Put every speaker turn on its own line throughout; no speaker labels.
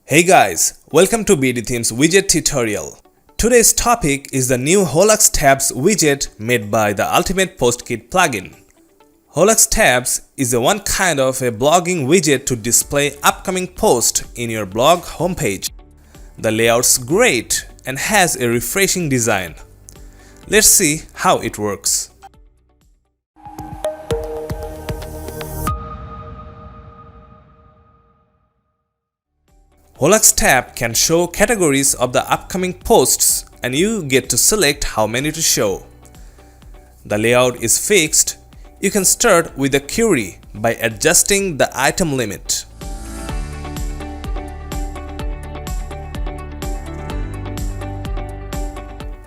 Hey guys, welcome to BdThemes widget tutorial. Today's topic is the new Holux Tabs widget made by the Ultimate PostKit plugin. Holux Tabs is one kind of a blogging widget to display upcoming posts in your blog homepage. The layout's great and has a refreshing design. Let's see how it works. Holux tab can show categories of the upcoming posts and you get to select how many to show. The layout is fixed. You can start with a query by adjusting the item limit.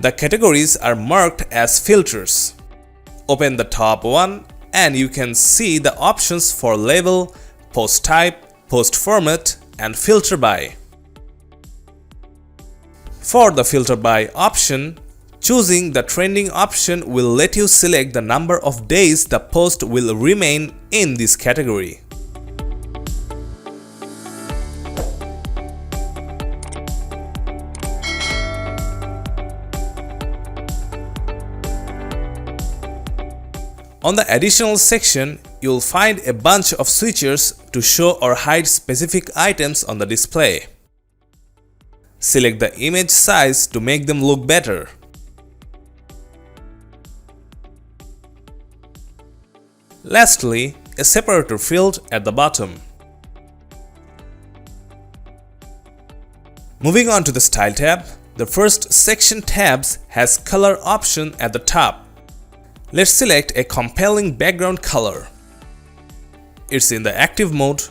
The categories are marked as filters. Open the top one and you can see the options for label, post type, post format, and filter by. For the filter by option, choosing the trending option will let you select the number of days the post will remain in this category. On the additional section, you'll find a bunch of switches to show or hide specific items on the display. Select the image size to make them look better. Lastly, a separator field at the bottom. Moving on to the Style tab, the first section tabs has color option at the top. Let's select a compelling background color. It's in the active mode.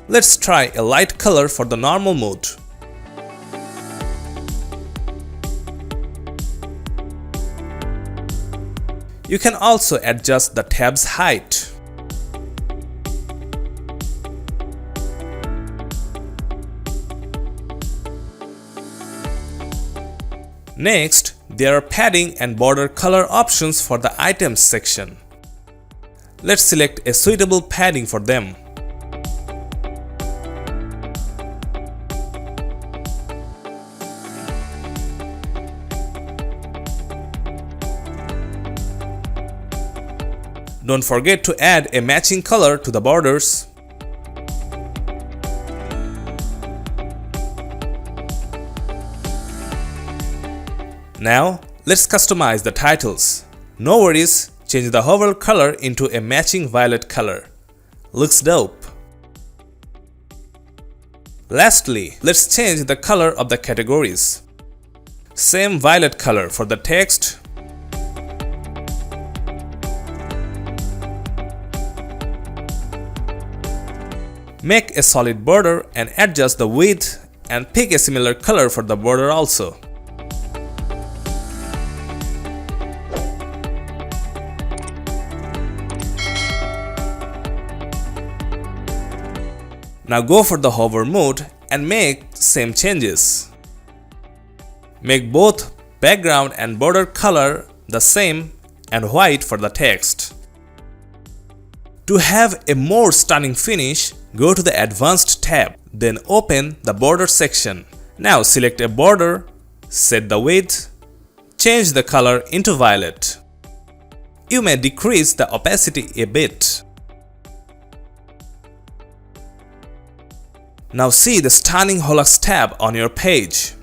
Let's try a light color for the normal mode. You can also adjust the tab's height. Next, there are padding and border color options for the items section. Let's select a suitable padding for them. Don't forget to add a matching color to the borders. Now, let's customize the titles. No worries, change the hover color into a matching violet color. Looks dope. Lastly, let's change the color of the categories. Same violet color for the text. Make a solid border and adjust the width and pick a similar color for the border also. Now go for the hover mode and make same changes. Make both background and border color the same and white for the text. To have a more stunning finish, go to the Advanced tab, then open the border section. Now select a border, set the width, change the color into violet. You may decrease the opacity a bit. Now see the stunning Holux tab on your page.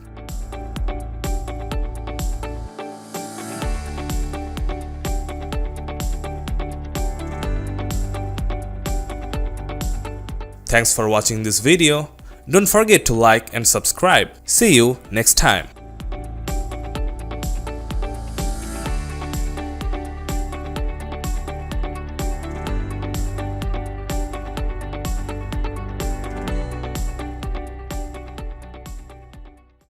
Thanks for watching this video. Don't forget to like and subscribe. See you next time.